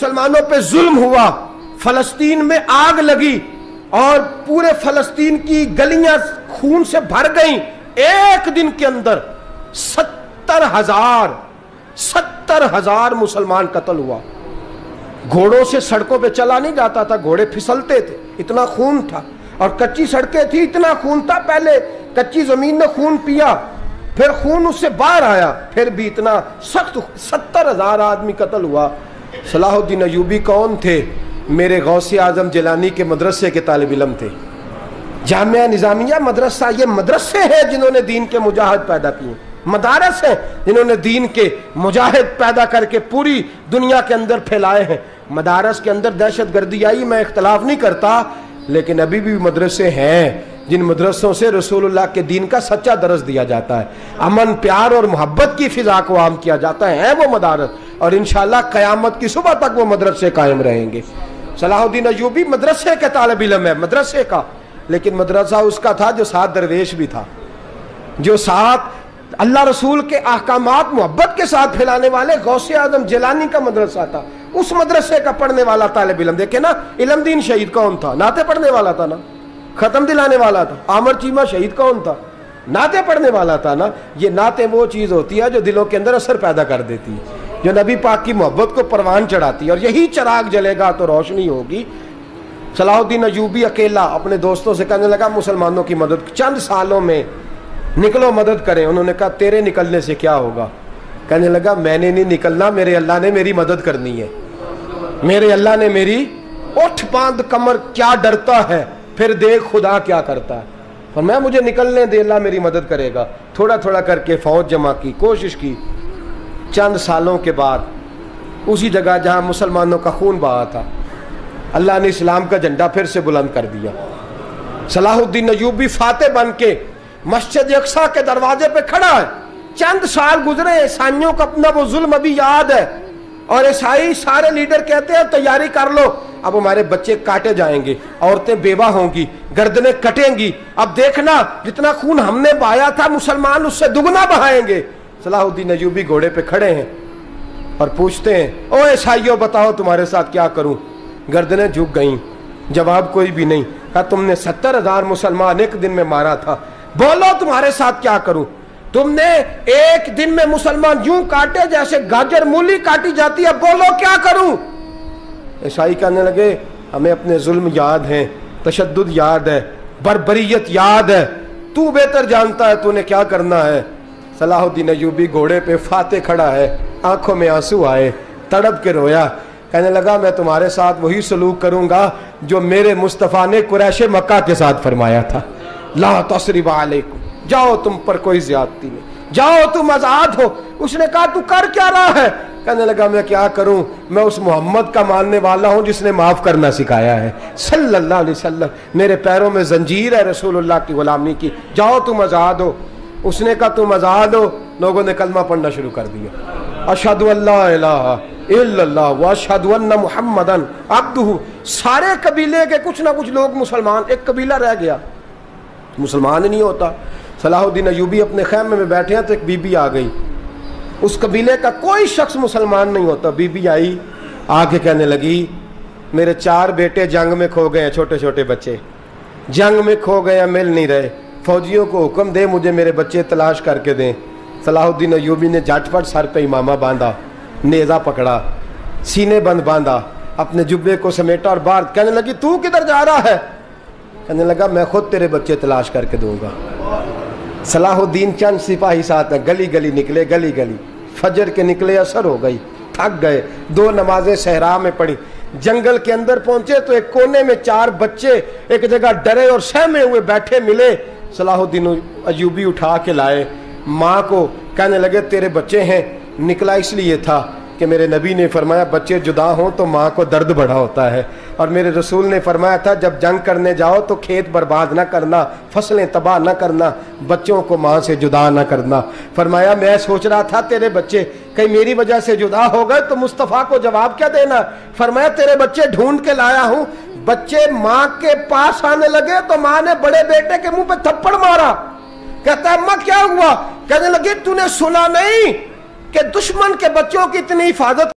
مسلمانوں پہ ظلم ہوا، فلسطین میں آگ لگی اور پورے فلسطین کی گلیاں خون سے بھر گئیں، ایک دن کے اندر 70,000 مسلمان قتل ہوا۔ گھوڑوں سے سڑکوں پہ چلا نہیں جاتا تھا، گھوڑے پھسلتے تھے، اتنا خون تھا، اور کچی سڑکیں تھی، اتنا خون تھا، پہلے کچی زمین نے خون پیا، پھر خون اس سے باہر آیا، پھر بھی اتنا سخت 70,000 آدمی قتل ہوا۔ صلاح الدین ایوبی کون تھے؟ میرے غوث اعظم جیلانی کے مدرسے کے طالب علم تھے۔ جامعہ نظامیہ مدرسہ، یہ مدرسے ہیں جنہوں نے دین کے مجاہد پیدا کیے، مدارس ہیں جنہوں نے دین کے مجاہد پیدا کر کے پوری دنیا کے اندر پھیلائے ہیں۔ مدارس کے اندر دہشت گردی آئی، میں اختلاف نہیں کرتا، لیکن ابھی بھی مدرسے ہیں جن مدرسوں سے رسول اللہ کے دین کا سچا درس دیا جاتا ہے، امن پیار اور محبت کی فضا کو عام کیا جاتا ہے وہ مدارس، اور انشاءاللہ قیامت کی صبح تک وہ مدرسے قائم رہیں گے۔ صلاح الدین ایوبی مدرسے کے طالب علم ہے، مدرسے کا، لیکن مدرسہ اس کا تھا جو ساتھ درویش بھی تھا، جو ساتھ اللہ رسول کے احکامات محبت کے ساتھ پھیلانے والے غوث اعظم جیلانی کا مدرسہ تھا، اس مدرسے کا پڑھنے والا طالب علم۔ دیکھیں نا، علم دین شہید کون تھا؟ نعتیں پڑھنے والا تھا نا، ختم دلانے والا تھا۔ عامر چیمہ شہید کون تھا؟ نعتیں پڑھنے والا تھا نا۔ یہ نعتیں وہ چیز ہوتی ہے جو دلوں کے اندر اثر پیدا کر دیتی ہے، جو نبی پاک کی محبت کو پروان چڑھاتی ہے، اور یہی چراغ جلے گا تو روشنی ہوگی۔ صلاح الدین ایوبی اکیلا اپنے دوستوں سے کہنے لگا مسلمانوں کی مدد چند سالوں میں نکلو مدد کریں۔ انہوں نے کہا تیرے نکلنے سے کیا ہوگا؟ کہنے لگا میں نے نہیں نکلنا، میرے اللہ نے میری مدد کرنی ہے، میرے اللہ نے میری اٹھ باندھ کمر، کیا ڈرتا ہے پھر دیکھ خدا کیا کرتا ہے، اور میں مجھے نکلنے دے، اللہ میری مدد کرے گا۔ تھوڑا تھوڑا کر کے فوج جمع کی، کوشش کی۔ چند سالوں کے بعد اسی جگہ جہاں مسلمانوں کا خون بہا تھا، اللہ نے اسلام کا جھنڈا پھر سے بلند کر دیا۔ صلاح الدین ایوبی فاتح بن کے مسجد اقصیٰ کے دروازے پہ کھڑا ہے۔ چند سال گزرے، عیسائیوں کا اپنا وہ ظلم ابھی یاد ہے، اور عیسائی سارے لیڈر کہتے ہیں تیاری کر لو، اب ہمارے بچے کاٹے جائیں گے، عورتیں بیوہ ہوں گی، گردنیں کٹیں گی، اب دیکھنا جتنا خون ہم نے بہایا تھا مسلمان اس سے دگنا بہائیں گے۔ صلاح الدین ایوبی گھوڑے پہ کھڑے ہیں اور پوچھتے ہیں او عیسائیوں بتاؤ تمہارے ساتھ کیا کروں؟ گردنیں جھک گئیں، جواب کوئی بھی نہیں۔ کہا تم نے 70,000 مسلمان ایک دن میں مارا تھا، بولو تمہارے ساتھ کیا کروں؟ تم نے ایک دن میں مسلمان یوں کاٹے جیسے گاجر مولی کاٹی جاتی ہے، بولو کیا کروں؟ عیسائی کہنے لگے ہمیں اپنے ظلم یاد ہیں، تشدد یاد ہے، بربریت یاد ہے، تو بہتر جانتا ہے تو نے کیا کرنا ہے۔ صلاح الدین ایوبی گھوڑے پہ فاتح کھڑا ہے، آنکھوں میں آنسو آئے، تڑپ کے رویا، کہنے لگا میں تمہارے ساتھ وہی سلوک کروں گا جو میرے مصطفیٰ نے قریش مکہ کے ساتھ فرمایا تھا، لا تصریب علیکم، جاؤ تم پر کوئی زیادتی نہیں، جاؤ تم آزاد ہو۔ اس نے کہا تو کر کیا رہا ہے؟ کہنے لگا میں کیا کروں، میں اس محمد کا ماننے والا ہوں جس نے معاف کرنا سکھایا ہے صلی اللہ علیہ وسلم، میرے پیروں میں زنجیر ہے رسول اللہ کی غلامی کی، جاؤ تم آزاد ہو۔ اس نے کہا تم آزاد ہو، لوگوں نے کلمہ پڑھنا شروع کر دیا، اشہد ان لا الہ الا اللہ واشہد ان محمدن عبدہ۔ سارے قبیلے کے کچھ نہ کچھ لوگ مسلمان، ایک قبیلہ رہ گیا مسلمان ہی نہیں ہوتا۔ صلاح الدین ایوبی اپنے خیمے میں بیٹھے ہیں تو ایک بی بی آ گئی، اس قبیلے کا کوئی شخص مسلمان نہیں ہوتا۔ بی بی آئی، آ کے کہنے لگی میرے 4 بیٹے جنگ میں کھو گئے ہیں، چھوٹے چھوٹے بچے جنگ میں کھو گئے ہیں، مل نہیں رہے، فوجیوں کو حکم دے مجھے میرے بچے تلاش کر کے دیں۔ صلاح الدین ایوبی نے جھٹ پٹ سر پہ امامہ باندھا، نیزہ پکڑا، سینے بند باندھا، اپنے جبے کو سمیٹا اور باہر کہنے لگی تو کدھر جا رہا ہے؟ کہنے لگا میں خود تیرے بچے تلاش کر کے دوں گا۔ صلاح الدین چند سپاہی ساتھ ہیں، گلی گلی نکلے، گلی گلی، فجر کے نکلے، اثر ہو گئی، تھک گئے، 2 نمازیں صحرا میں پڑھی، جنگل کے اندر پہنچے تو ایک کونے میں 4 بچے ایک جگہ ڈرے اور سہمے ہوئے بیٹھے ملے۔ صلاح الدین ایوبی اٹھا کے لائے، ماں کو کہنے لگے تیرے بچے ہیں، نکلا اس لیے تھا کہ میرے نبی نے فرمایا بچے جدا ہوں تو ماں کو درد بڑا ہوتا ہے، اور میرے رسول نے فرمایا تھا جب جنگ کرنے جاؤ تو کھیت برباد نہ کرنا، فصلیں تباہ نہ کرنا، بچوں کو ماں سے جدا نہ کرنا۔ فرمایا میں سوچ رہا تھا تیرے بچے کہیں میری وجہ سے جدا ہو گئے تو مصطفیٰ کو جواب کیا دینا۔ فرمایا تیرے بچے ڈھونڈ کے لایا ہوں۔ بچے ماں کے پاس آنے لگے تو ماں نے بڑے بیٹے کے منہ پہ تھپڑ مارا، کہتا ہے اماں کیا ہوا؟ کہنے لگی تو نے سنا نہیں کہ دشمن کے بچوں کی اتنی حفاظت